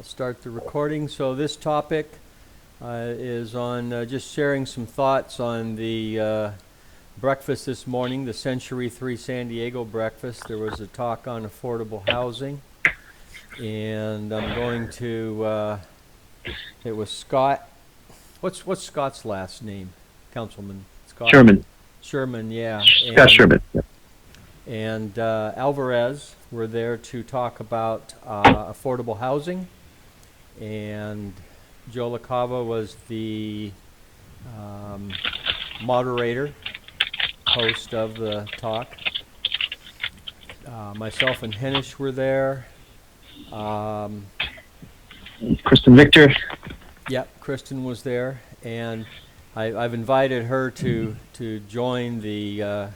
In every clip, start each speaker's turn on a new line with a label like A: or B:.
A: Start the recording. So this topic is on just sharing some thoughts on the breakfast this morning, the Century 3 San Diego breakfast. There was a talk on affordable housing, and I'm going to, it was Scott. What's Scott's last name? Councilman Scott? Sherman, yeah.
B: Scott Sherman.
A: And Alvarez were there to talk about affordable housing, and Joe LaCava was the moderator, host of the talk. Myself and Hennish were there.
B: Kristen Victor.
A: Yep, Kristen was there, and I've invited her to join the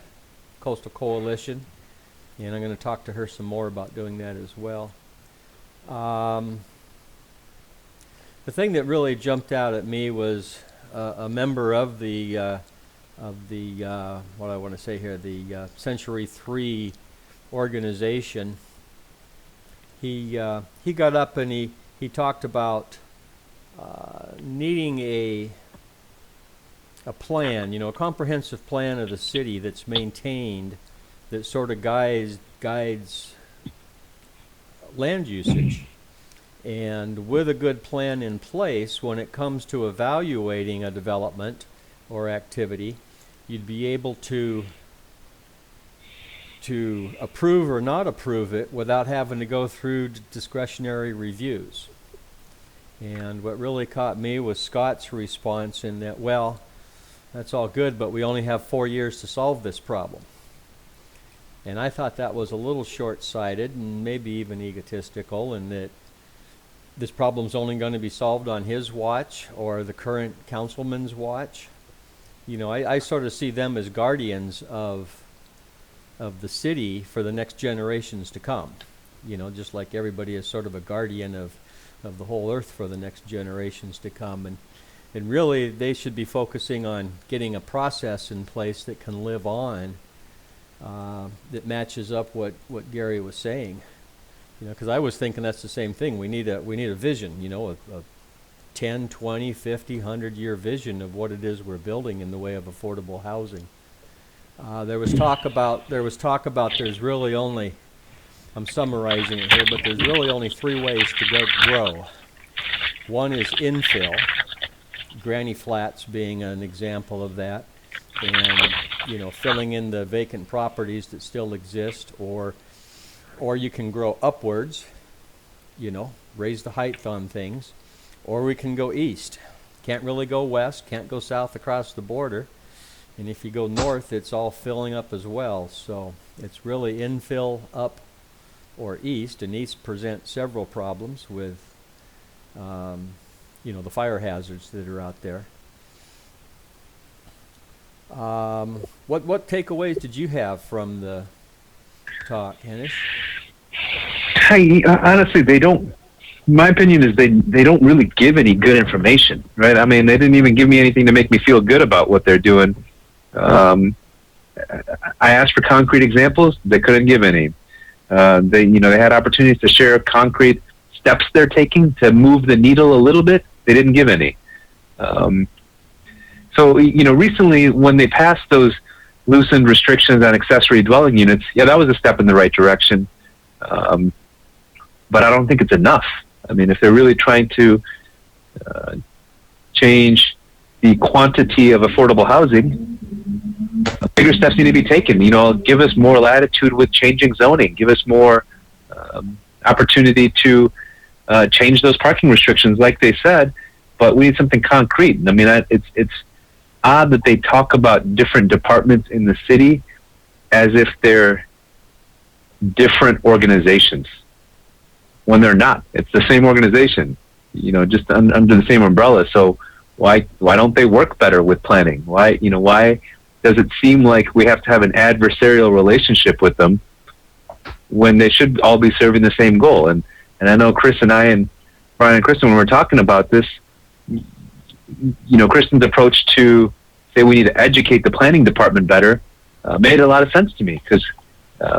A: Coastal Coalition, and I'm going to talk to her some more about doing that as well. The thing that really jumped out at me was a member of the what I want to say here, the Century3 organization. He got up and he talked about needing a plan, a comprehensive plan of the city that's maintained, that sort of guides land usage. And with a good plan in place, when it comes to evaluating a development or activity, you'd be able to approve or not approve it without having to go through discretionary reviews. And what really caught me was Scott's response in that, well, that's all good, but we only have 4 years to solve this problem. And I thought that was a little short-sighted and maybe even egotistical, and that this problem's only going to be solved on his watch or the current councilman's watch. I sort of see them as guardians of the city for the next generations to come. Just like everybody is sort of a guardian of the whole earth for the next generations to come. And really, they should be focusing on getting a process in place that can live on, that matches up what Gary was saying. Because I was thinking that's the same thing. We need a vision, a 10, 20, 50, 100-year vision of what it is we're building in the way of affordable housing. There was talk about there's really only, I'm summarizing it here, but there's really only 3 ways to grow. One is infill, granny flats being an example of that, and filling in the vacant properties that still exist, or you can grow upwards, raise the height on things, or we can go east. Can't really go west, can't go south across the border, and if you go north, it's all filling up as well. So it's really infill, up, or east, and east presents several problems with the fire hazards that are out there. What takeaways did you have from the talk, Hennish?
B: Honestly, they don't. My opinion is they don't really give any good information, right? I mean, they didn't even give me anything to make me feel good about what they're doing. I asked for concrete examples. They couldn't give any. They had opportunities to share concrete steps they're taking to move the needle a little bit. They didn't give any. So recently when they passed those loosened restrictions on accessory dwelling units, yeah, that was a step in the right direction. But I don't think it's enough. I mean, if they're really trying to change the quantity of affordable housing, bigger steps need to be taken. Give us more latitude with changing zoning. Give us more opportunity to change those parking restrictions, like they said. But we need something concrete. I mean, it's odd that they talk about different departments in the city as if they're different organizations, when they're not. It's the same organization, just under the same umbrella. So why don't they work better with planning? Why does it seem like we have to have an adversarial relationship with them when they should all be serving the same goal? And I know Chris and I and Brian and Kristen, when we're talking about this, Kristen's approach to say we need to educate the planning department better made a lot of sense to me, because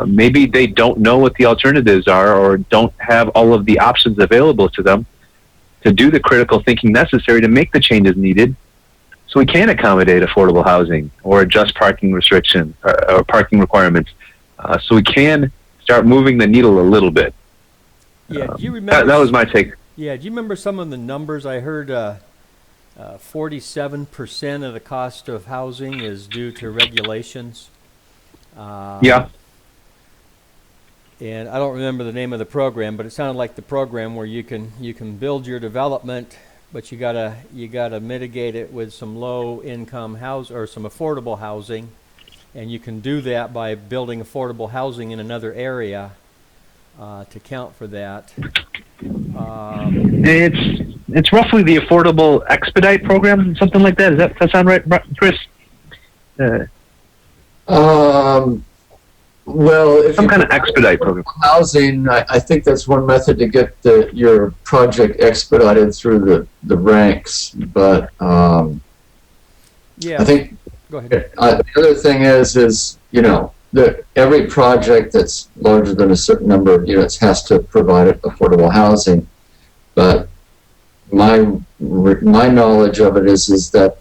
B: maybe they don't know what the alternatives are or don't have all of the options available to them to do the critical thinking necessary to make the changes needed so we can accommodate affordable housing or adjust parking restrictions or parking requirements, so we can start moving the needle a little bit.
A: Yeah, do you remember?
B: That was my take.
A: Yeah, do you remember some of the numbers? I heard 47% of the cost of housing is due to regulations.
B: Yeah.
A: And I don't remember the name of the program, but it sounded like the program where you can build your development, but you gotta mitigate it with some low income house or some affordable housing, and you can do that by building affordable housing in another area to count for that.
B: It's roughly the affordable expedite program, something like that. Does that sound right, Chris?
C: Well, if
B: some
C: you
B: kind of expedite program.
C: Housing, I think that's one method to get your project expedited through the ranks. But
A: yeah,
C: I think
A: go ahead.
C: The other thing is that every project that's larger than a certain number of units has to provide affordable housing. But my knowledge of it is that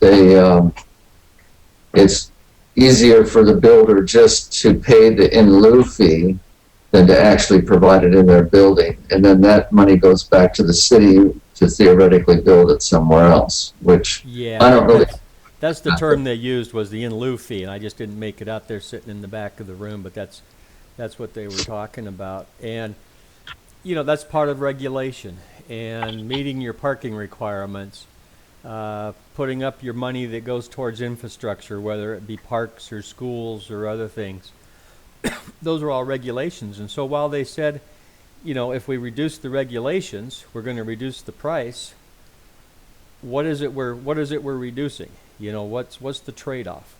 C: it's easier for the builder just to pay the in lieu fee than to actually provide it in their building, and then that money goes back to the city to theoretically build it somewhere else. Which I don't really.
A: That's the term they used, was the in lieu fee, and I just didn't make it out there sitting in the back of the room, but that's what they were talking about. And that's part of regulation and meeting your parking requirements. Putting up your money that goes towards infrastructure, whether it be parks or schools or other things. Those are all regulations. And so while they said, if we reduce the regulations, we're going to reduce the price, what is it we're reducing? What's the trade-off?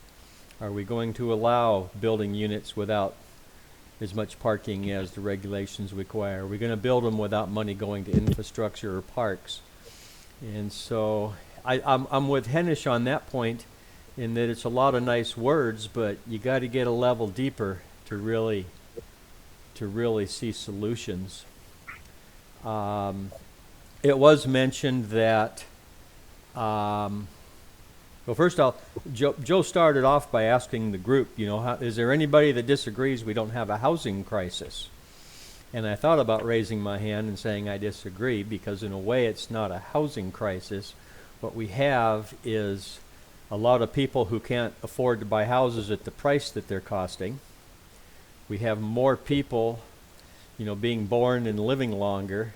A: Are we going to allow building units without as much parking as the regulations require? Are we going to build them without money going to infrastructure or parks? And so I'm with Henish on that point, in that it's a lot of nice words, but you got to get a level deeper to really see solutions. It was mentioned that, well, first off, Joe started off by asking the group, is there anybody that disagrees we don't have a housing crisis? And I thought about raising my hand and saying I disagree, because in a way it's not a housing crisis. What we have is a lot of people who can't afford to buy houses at the price that they're costing. We have more people, being born and living longer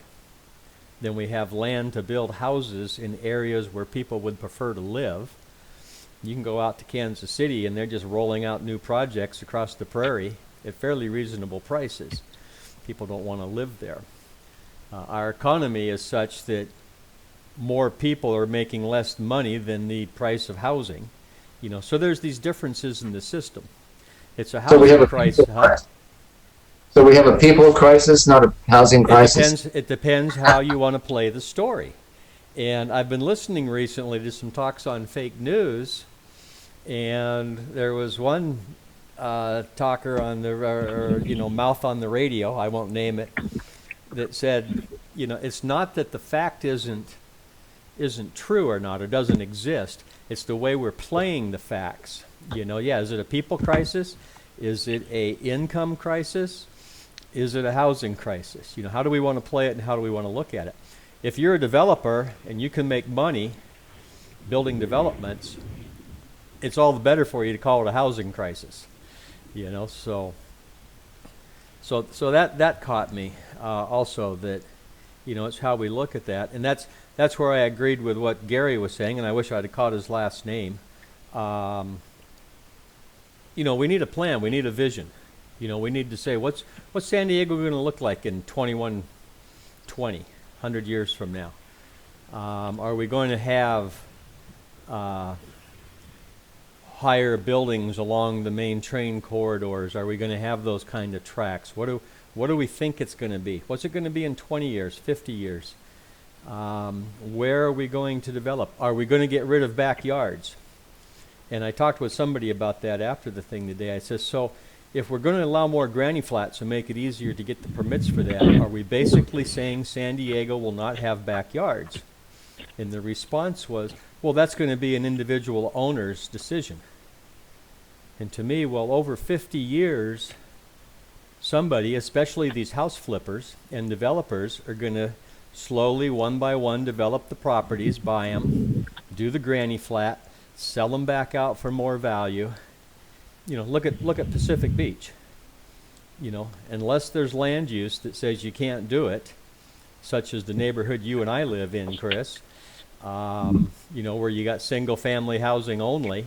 A: than we have land to build houses in areas where people would prefer to live. You can go out to Kansas City and they're just rolling out new projects across the prairie at fairly reasonable prices. People don't want to live there. Our economy is such that more people are making less money than the price of housing. So there's these differences in the system. It's a housing crisis.
C: So we have a people crisis, not a housing crisis?
A: It depends how you want to play the story. And I've been listening recently to some talks on fake news, and there was one talker on the mouth on the radio, I won't name it, that said, it's not that the fact isn't true or not, or doesn't exist. It's the way we're playing the facts. Is it a people crisis? Is it a income crisis? Is it a housing crisis? How do we want to play it, and how do we want to look at it? If you're a developer and you can make money building developments, it's all the better for you to call it a housing crisis. So that caught me also, that it's how we look at that. And that's where I agreed with what Gary was saying, and I wish I'd have caught his last name. We need a plan, we need a vision. We need to say, what's San Diego going to look like in 2120, 100 years from now? Are we going to have higher buildings along the main train corridors? Are we going to have those kind of tracks? What do we think it's going to be? What's it going to be in 20 years, 50 years? Where are we going to develop? Are we going to get rid of backyards? And I talked with somebody about that after the thing today. I said, so if we're going to allow more granny flats and make it easier to get the permits for that, are we basically saying San Diego will not have backyards? And the response was, well, that's going to be an individual owner's decision. And to me, well, over 50 years, somebody, especially these house flippers and developers, are going to slowly, one by one, develop the properties, buy them, do the granny flat, sell them back out for more value. You know, look at Pacific Beach. You know, unless there's land use that says you can't do it, such as the neighborhood you and I live in, Chris, you know, where you got single family housing only,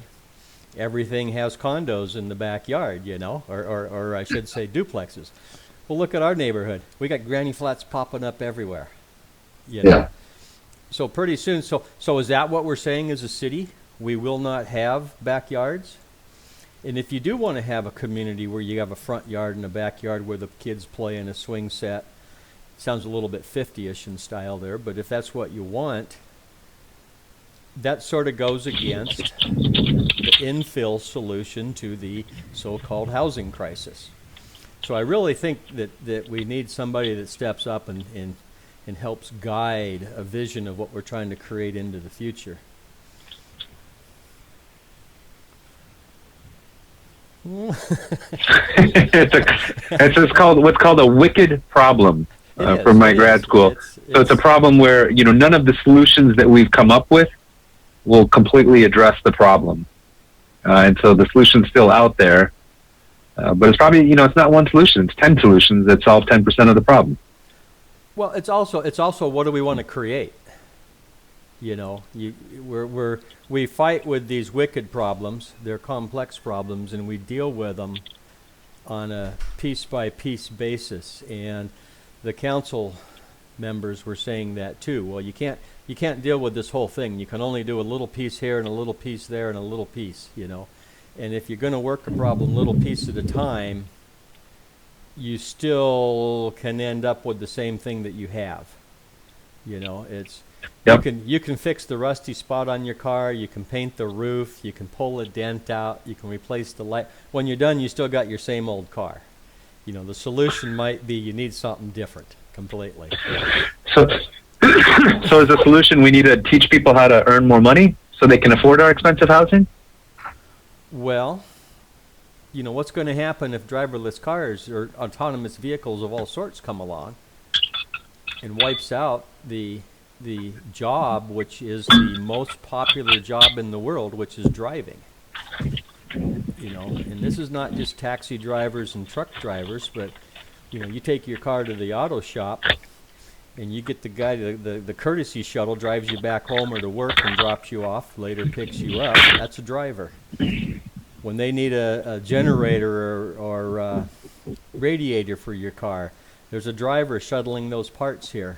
A: everything has condos in the backyard, you know, or I should say duplexes. Well, look at our neighborhood. We got granny flats popping up everywhere. You know?
C: Yeah.
A: So pretty soon, so is that what we're saying as a city? We will not have backyards? And if you do want to have a community where you have a front yard and a backyard where the kids play in a swing set, sounds a little bit 50-ish in style there, but if that's what you want, that sort of goes against the infill solution to the so-called housing crisis. So I really think that we need somebody that steps up and helps guide a vision of what we're trying to create into the future.
B: It's called what's called a wicked problem from my grad school. So it's a problem where, you know, none of the solutions that we've come up with will completely address the problem, and so the solution's still out there, but it's probably, you know, it's not one solution; it's 10 solutions that solve 10% of the problem.
A: Well, it's also what do we want to create? You know, we fight with these wicked problems. They're complex problems, and we deal with them on a piece-by-piece basis. And the council members were saying that too. Well, you can't deal with this whole thing. You can only do a little piece here and a little piece there and a little piece, you know. And if you're going to work a problem little piece at a time, you still can end up with the same thing that you have. You know, it's
B: Yep.
A: you can fix the rusty spot on your car, you can paint the roof, you can pull a dent out, you can replace the light. When you're done, you still got your same old car. You know, the solution might be you need something different completely.
B: So as a solution, we need to teach people how to earn more money so they can afford our expensive housing?
A: Well, you know, what's going to happen if driverless cars or autonomous vehicles of all sorts come along and wipes out the job, which is the most popular job in the world, which is driving. You know, and this is not just taxi drivers and truck drivers, but, you know, you take your car to the auto shop and you get the guy, the courtesy shuttle drives you back home or to work and drops you off, later picks you up. That's a driver. When they need a generator or radiator for your car, there's a driver shuttling those parts here.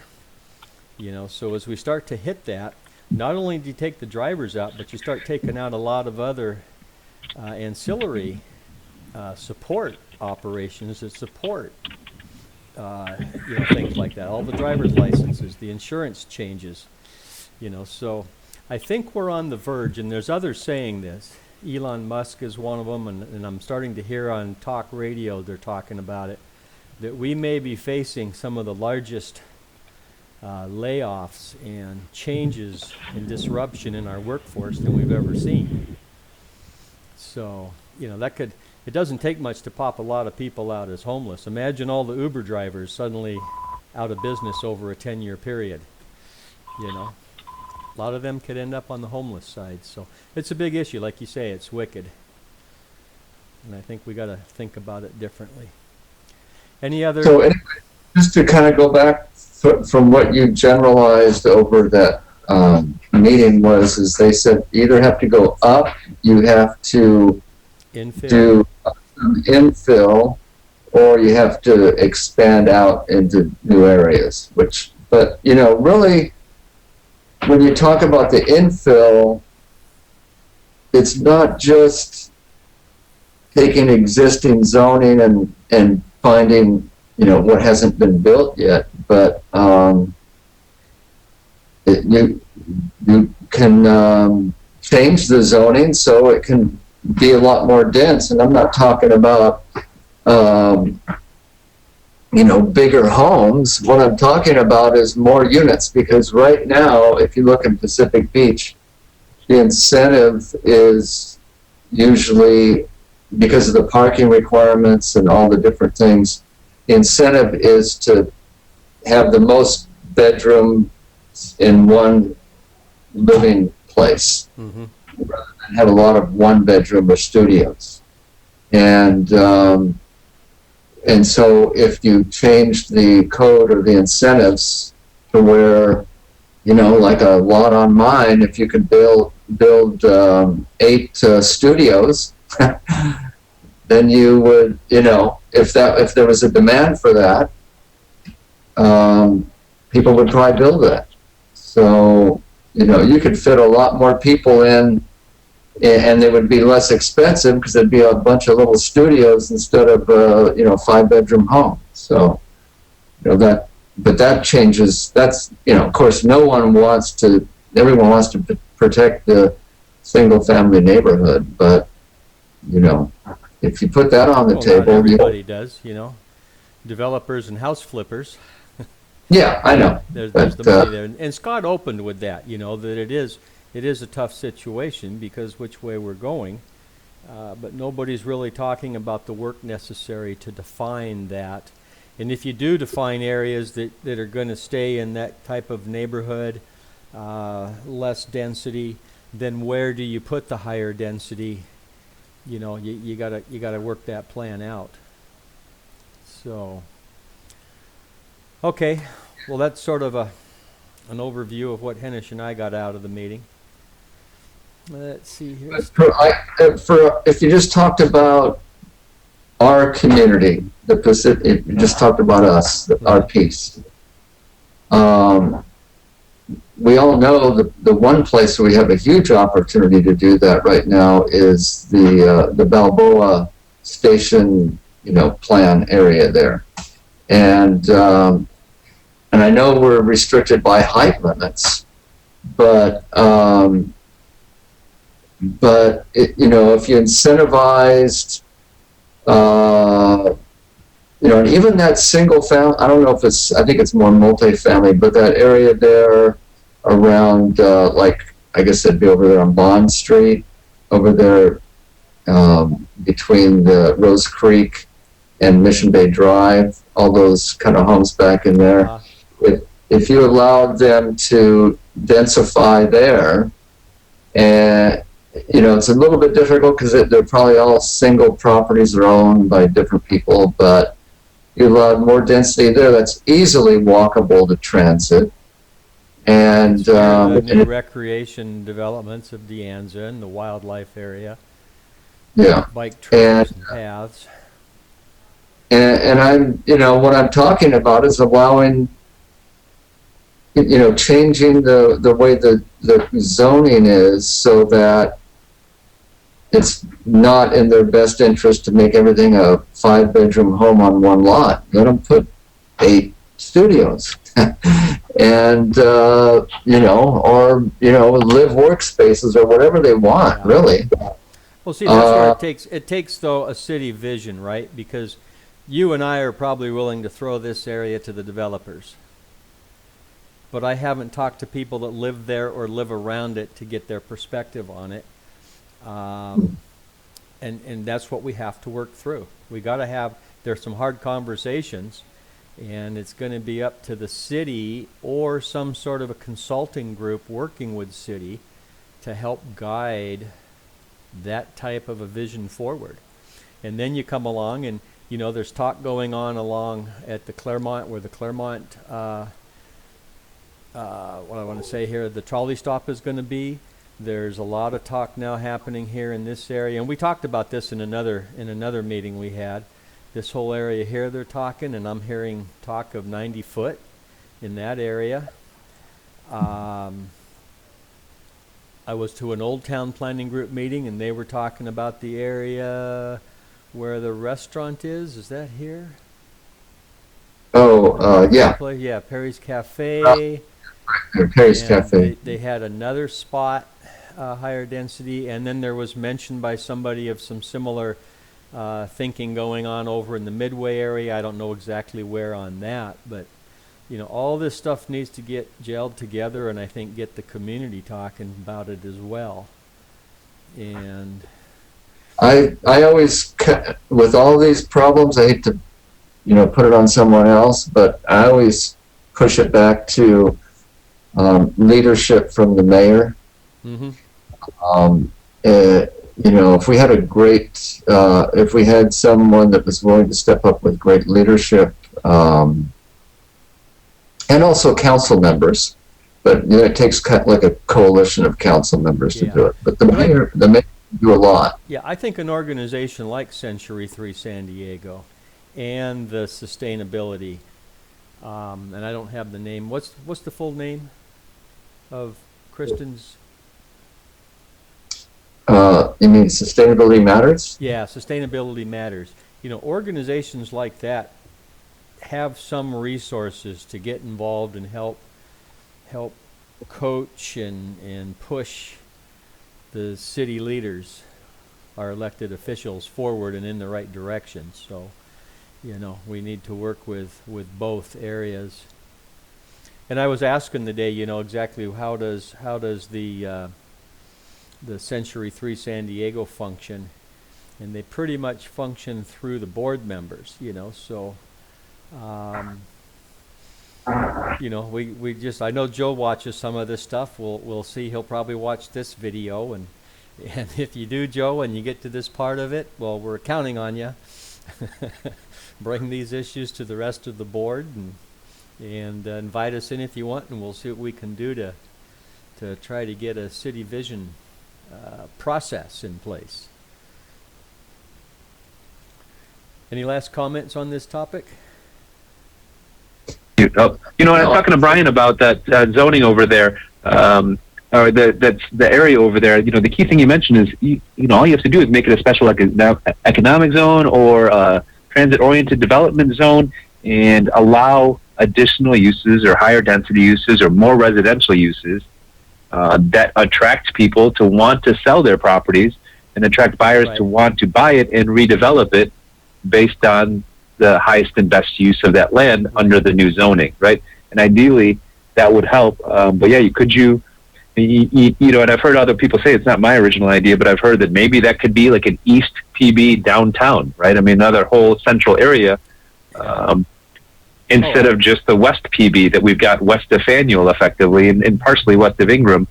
A: You know, so as we start to hit that, not only do you take the drivers out, but you start taking out a lot of other ancillary support operations that support you know, things like that. All the driver's licenses, the insurance changes, you know. So I think we're on the verge, and there's others saying this. Elon Musk is one of them, and I'm starting to hear on talk radio they're talking about it, that we may be facing some of the largest layoffs and changes and disruption in our workforce than we've ever seen. So, you know, it doesn't take much to pop a lot of people out as homeless. Imagine all the Uber drivers suddenly out of business over a 10-year period. You know, a lot of them could end up on the homeless side. So it's a big issue. Like you say, it's wicked. And I think we got to think about it differently. Any other?
C: So anyway, just to kind of go back from what you generalized over that meeting is they said you either have to go up, you have to do infill, or you have to expand out into new areas. But you know, really, when you talk about the infill, it's not just taking existing zoning and finding, you know, what hasn't been built yet, but you can change the zoning so it can be a lot more dense. And I'm not talking about bigger homes. What I'm talking about is more units, because right now, if you look in Pacific Beach, the incentive is usually, because of the parking requirements and all the different things, the incentive is to have the most bedroom in one living place,
A: Mm-hmm.
C: rather than have a lot of one bedroom or studios. And so if you change the code or the incentives to where, like a lot on mine, if you could build 8 studios, then you would, if there was a demand for that, people would probably build that. So, you could fit a lot more people in, and they would be less expensive because there'd be a bunch of little studios instead of 5-bedroom home. So, but that changes. That's, of course, everyone wants to protect the single family neighborhood, but if you put that on the
A: Well,
C: table,
A: not everybody does, developers and house flippers.
C: yeah, I know.
A: There's the money there, and Scott opened with that. That it is a tough situation because which way we're going, but nobody's really talking about the work necessary to define that. And if you do define areas that are going to stay in that type of neighborhood, less density, then where do you put the higher density? You gotta work that plan out. So, okay, well that's sort of an overview of what Hennish and I got out of the meeting. Let's see here.
C: If you just talked about our community, the Pacific, if you just talked about us, our piece. We all know the one place where we have a huge opportunity to do that right now is the Balboa Station, plan area there, and I know we're restricted by height limits, but if you incentivized, and even that single family, I don't know if I think it's more multi-family, but that area there around, I guess it'd be over there on Bond Street, over there between the Rose Creek and Mission Bay Drive, all those kind of homes back in there. If you allowed them to densify there, and it's a little bit difficult because they're probably all single properties that are owned by different people, but you allowed more density there that's easily walkable to transit. And
A: the new recreation developments of De Anza and the wildlife area.
C: Yeah.
A: Bike trails and paths.
C: And I'm, what I'm talking about is allowing, changing the way the zoning is so that it's not in their best interest to make everything a 5-bedroom home on one lot. Let them put 8 studios. And live workspaces or whatever they want, really.
A: Well, see, that's where it takes though a city vision, right? Because you and I are probably willing to throw this area to the developers, but I haven't talked to people that live there or live around it to get their perspective on it, and that's what we have to work through. We got to have there's some hard conversations. And it's going to be up to the city or some sort of a consulting group working with city to help guide that type of a vision forward. And then you come along and, there's talk going on along at the Claremont, where the Claremont, what I want to say here, the trolley stop is going to be. There's a lot of talk now happening here in this area. And we talked about this in another meeting we had. This whole area here they're talking, and I'm hearing talk of 90 foot in that area. I was to an Old Town Planning Group meeting, and they were talking about the area where the restaurant is. Is that here?
C: Oh, yeah.
A: Yeah, Perry's Cafe.
C: Perry's Cafe.
A: They had another spot, higher density, and then there was mention by somebody of some similar thinking going on over in the Midway area. I don't know exactly where on that, but all this stuff needs to get gelled together, and I think get the community talking about it as well. And
C: I always, with all these problems, I hate to, put it on someone else, but I always push it back to leadership from the mayor.
A: mm-hmm.
C: If we had if we had someone that was willing to step up with great leadership, and also council members, but it takes like a coalition of council members to do it. But the mayor can do a lot.
A: Yeah, I think an organization like Century 3 San Diego and the sustainability, and I don't have the name. What's the full name of Kristen's?
C: You mean Sustainability Matters?
A: Yeah, Sustainability Matters. Organizations like that have some resources to get involved and help coach and push the city leaders, our elected officials, forward and in the right direction. So, we need to work with both areas. And I was asking today, exactly how does the Century 3 San Diego function, and they pretty much function through the board members, so we just, I know Joe watches some of this stuff. We'll see. He'll probably watch this video, and if you do, Joe, and you get to this part of it, well, we're counting on you. Bring these issues to the rest of the board, and invite us in if you want, and we'll see what we can do to try to get a city vision process in place. Any last comments on this topic?
B: I was talking to Brian about that zoning over there, or that's the area over there. The key thing you mentioned is, all you have to do is make it a special economic zone or a transit-oriented development zone, and allow additional uses or higher density uses or more residential uses that attract people to want to sell their properties and attract buyers to want to buy it and redevelop it based on the highest and best use of that land under the new zoning, right? And ideally, that would help. But yeah, and I've heard other people say, it's not my original idea, but I've heard that maybe that could be like an East PB downtown, right? I mean, another whole central area, instead of just the West PB that we've got west of Faneuil effectively, and partially west of Ingram,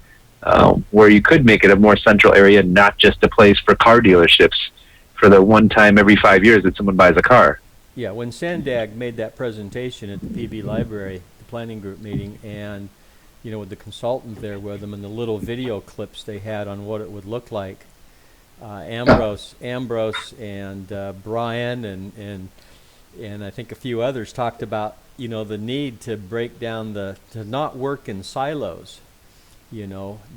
B: where you could make it a more central area, not just a place for car dealerships for the one time every 5 years that someone buys a car.
A: Yeah, when Sandag made that presentation at the PB Library, the planning group meeting, and with the consultant there with them and the little video clips they had on what it would look like, Ambrose and Brian and I think a few others talked about the need to break down to not work in silos. The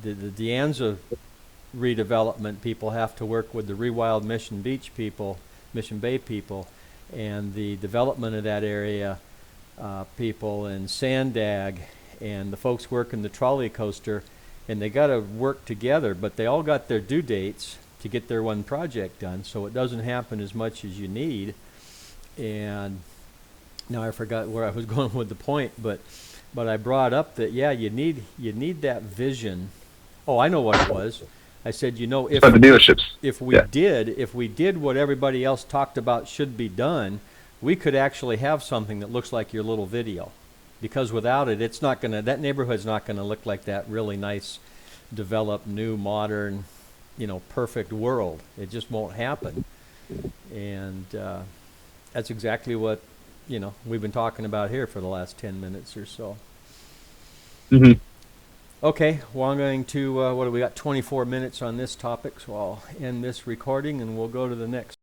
A: De Anza redevelopment people have to work with the Rewild Mission Beach people, Mission Bay people, and the development of that area people, and Sandag, and the folks working the trolley coaster, and they got to work together, but they all got their due dates to get their one project done, so it doesn't happen as much as you need. And now I forgot where I was going with the point, but I brought up that you need that vision. Oh, I know what it was. I said, if
B: the dealerships.
A: If we did what everybody else talked about should be done, we could actually have something that looks like your little video. Because without it, that neighborhood's not gonna look like that really nice, developed, new, modern, perfect world. It just won't happen. And that's exactly what we've been talking about here for the last 10 minutes or so.
B: Mm-hmm.
A: Okay, well, I'm going to, we got 24 minutes on this topic, so I'll end this recording and we'll go to the next.